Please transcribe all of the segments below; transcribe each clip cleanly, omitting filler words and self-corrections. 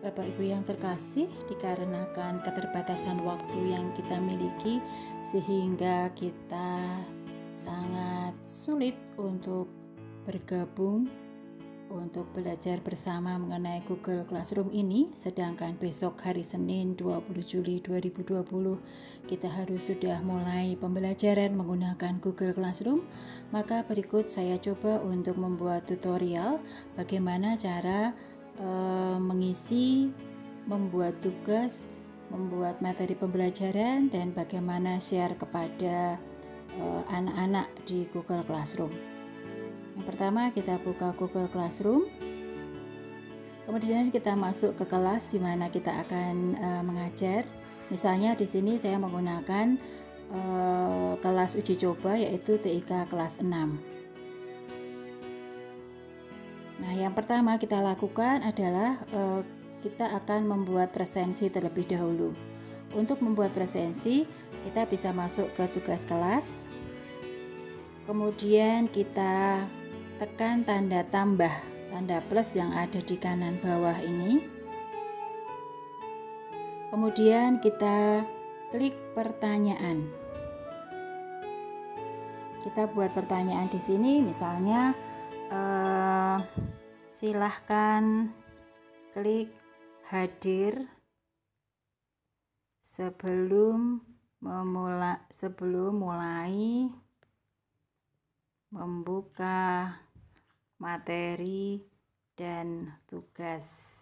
Bapak Ibu yang terkasih, dikarenakan keterbatasan waktu yang kita miliki sehingga kita sangat sulit untuk bergabung untuk belajar bersama mengenai Google Classroom ini, sedangkan besok hari Senin 20 Juli 2020 kita harus sudah mulai pembelajaran menggunakan Google Classroom. Maka berikut saya coba untuk membuat tutorial bagaimana cara mengisi, membuat tugas, membuat materi pembelajaran, dan bagaimana share kepada anak-anak di Google Classroom. Yang pertama, kita buka Google Classroom. Kemudian kita masuk ke kelas di mana kita akan mengajar. Misalnya di sini saya menggunakan kelas uji coba, yaitu TIK kelas 6. Nah, yang pertama kita lakukan adalah kita akan membuat presensi terlebih dahulu. Untuk membuat presensi, kita bisa masuk ke tugas kelas. Kemudian kita tekan tanda tambah, tanda plus yang ada di kanan bawah ini. Kemudian kita klik pertanyaan. Kita buat pertanyaan di sini, misalnya silahkan klik hadir sebelum mulai membuka materi dan tugas.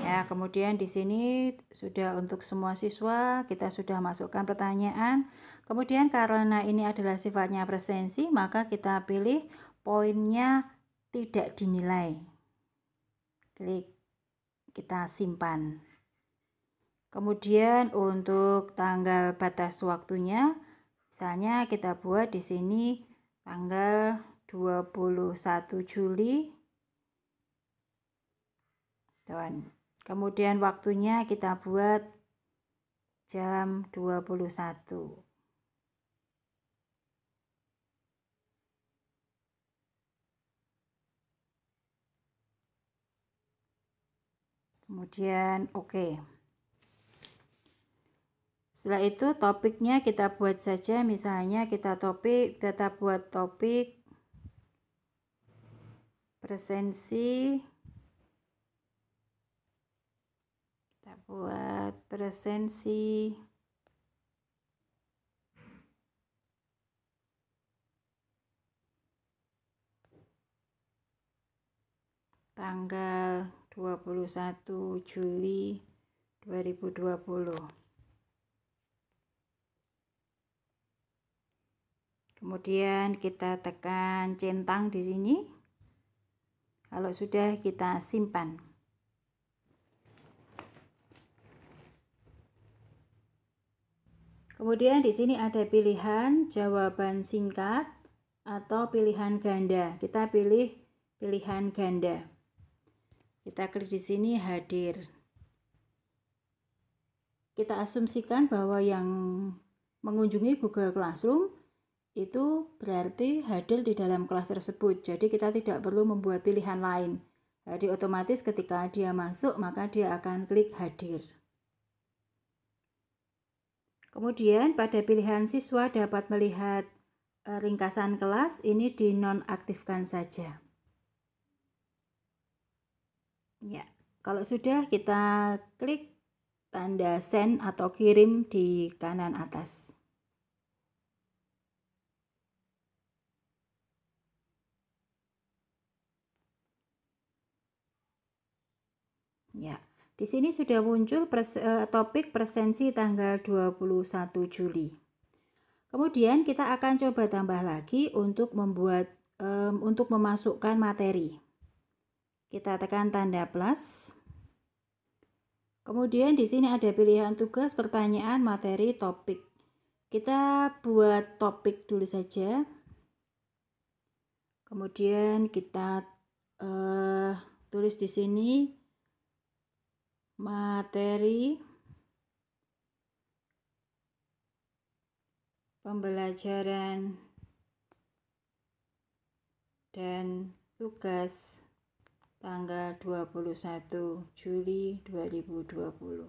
Ya, kemudian di sini sudah untuk semua siswa kita sudah masukkan pertanyaan. Kemudian karena ini adalah sifatnya presensi, maka kita pilih poinnya tidak dinilai. Klik, kita simpan. Kemudian untuk tanggal batas waktunya, misalnya kita buat di sini tanggal 21 Juli. Kemudian waktunya kita buat jam 21. Kemudian oke. Setelah itu topiknya kita buat saja, misalnya kita buat topik presensi. Kita buat presensi tanggal 21 Juli 2020. Kemudian kita tekan centang di sini. Kalau sudah, kita simpan. Kemudian di sini ada pilihan jawaban singkat atau pilihan ganda. Kita pilih pilihan ganda. Kita klik di sini hadir. Kita asumsikan bahwa yang mengunjungi Google Classroom itu berarti hadir di dalam kelas tersebut. Jadi kita tidak perlu membuat pilihan lain. Jadi otomatis ketika dia masuk, maka dia akan klik hadir. Kemudian pada pilihan siswa dapat melihat ringkasan kelas, ini dinonaktifkan saja. Ya, kalau sudah kita klik tanda send atau kirim di kanan atas. Ya, di sini sudah muncul topik presensi tanggal 21 Juli. Kemudian kita akan coba tambah lagi untuk memasukkan materi. Kita tekan tanda plus. Kemudian di sini ada pilihan tugas, pertanyaan, materi, topik. Kita buat topik dulu saja. Kemudian kita tulis di sini materi pembelajaran dan tugas tanggal 21 Juli 2020.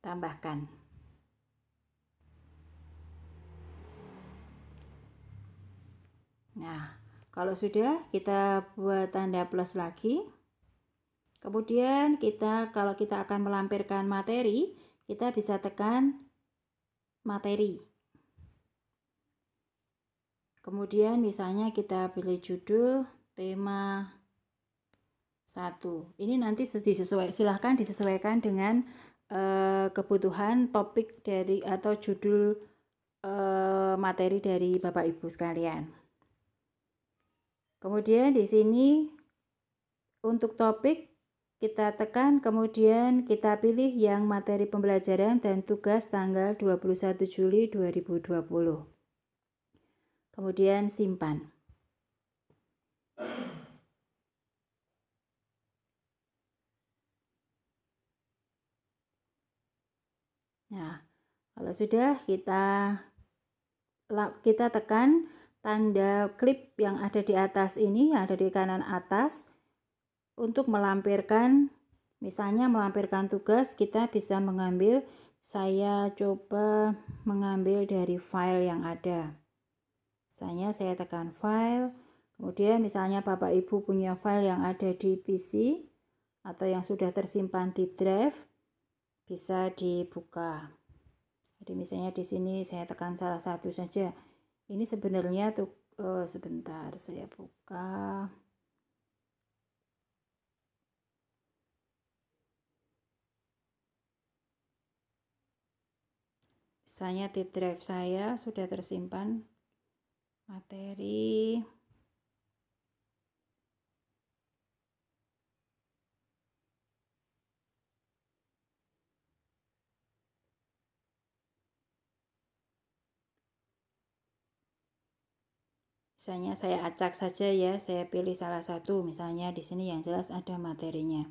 Tambahkan. Nah, kalau sudah, kita buat tanda plus lagi. Kemudian kalau kita akan melampirkan materi, kita bisa tekan materi. Kemudian misalnya kita pilih judul tema 1. Ini nanti silahkan disesuaikan dengan kebutuhan topik dari atau judul materi dari Bapak Ibu sekalian. Kemudian di sini untuk topik kita tekan, kemudian kita pilih yang materi pembelajaran dan tugas tanggal 21 Juli 2020. Kemudian simpan. Nah, kalau sudah kita tekan tanda klip yang ada di atas ini, yang ada di kanan atas, untuk melampirkan, misalnya melampirkan tugas, kita bisa mengambil, saya coba mengambil dari file yang ada. Misalnya saya tekan file, kemudian misalnya Bapak Ibu punya file yang ada di PC atau yang sudah tersimpan di drive, bisa dibuka. Jadi misalnya di sini saya tekan salah satu saja. Ini sebenarnya tuh sebentar saya buka. Misalnya di drive saya sudah tersimpan materi misalnya saya acak saja ya, saya pilih salah satu, misalnya di sini yang jelas ada materinya.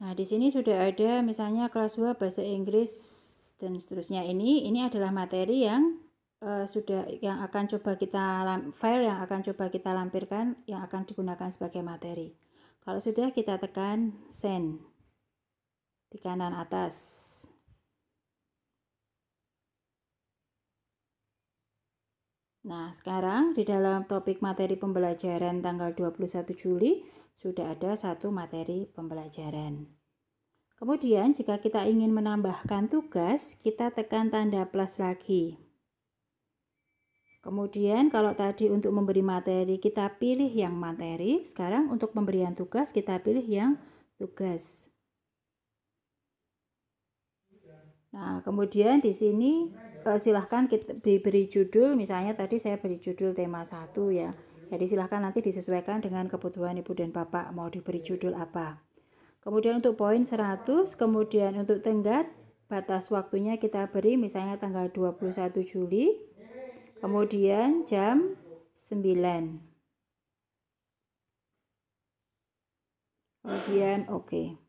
Nah, di sini sudah ada misalnya kelas 2 bahasa Inggris dan seterusnya. Ini adalah materi yang yang akan coba file yang akan coba kita lampirkan, yang akan digunakan sebagai materi. Kalau sudah, kita tekan send di kanan atas. Nah, sekarang di dalam topik materi pembelajaran tanggal 21 Juli sudah ada satu materi pembelajaran. Kemudian jika kita ingin menambahkan tugas, kita tekan tanda plus lagi. Kemudian kalau tadi untuk memberi materi kita pilih yang materi, sekarang untuk pemberian tugas kita pilih yang tugas. Nah, kemudian di sini silahkan kita diberi judul, misalnya tadi saya beri judul tema 1 ya. Jadi silahkan nanti disesuaikan dengan kebutuhan Ibu dan Bapak mau diberi judul apa. Kemudian untuk poin 100, kemudian untuk tenggat, batas waktunya kita beri misalnya tanggal 21 Juli, kemudian jam 9. Kemudian oke.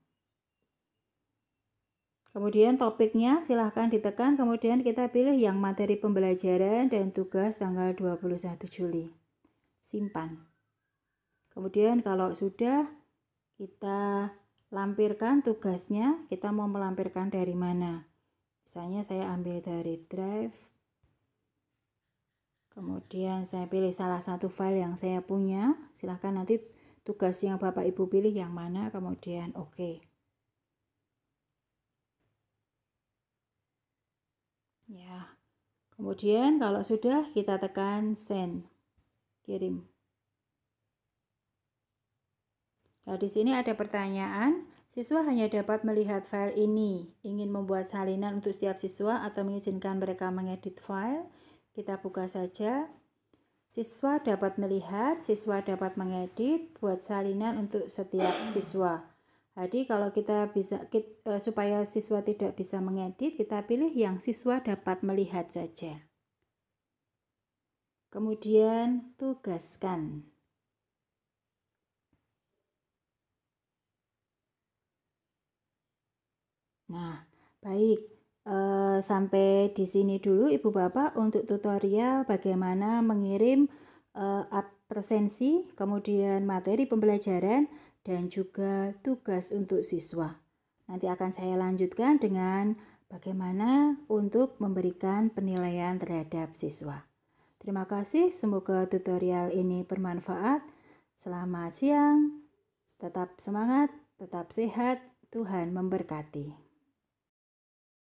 Kemudian topiknya silahkan ditekan, kemudian kita pilih yang materi pembelajaran dan tugas tanggal 21 Juli. Simpan. Kemudian kalau sudah, kita lampirkan tugasnya, kita mau melampirkan dari mana. Misalnya saya ambil dari drive, kemudian saya pilih salah satu file yang saya punya, silahkan nanti tugas yang Bapak Ibu pilih yang mana, kemudian oke. Ya, kemudian kalau sudah kita tekan send, kirim. Nah, di sini ada pertanyaan, siswa hanya dapat melihat file ini. Ingin membuat salinan untuk setiap siswa atau mengizinkan mereka mengedit file? Kita buka saja. Siswa dapat melihat, siswa dapat mengedit, buat salinan untuk setiap siswa. Jadi kalau supaya siswa tidak bisa mengedit, kita pilih yang siswa dapat melihat saja. Kemudian tugaskan. Nah, baik. Sampai di sini dulu Ibu Bapak untuk tutorial bagaimana mengirim presensi, kemudian materi pembelajaran, dan juga tugas untuk siswa. Nanti akan saya lanjutkan dengan bagaimana untuk memberikan penilaian terhadap siswa. Terima kasih, semoga tutorial ini bermanfaat. Selamat siang, tetap semangat, tetap sehat, Tuhan memberkati.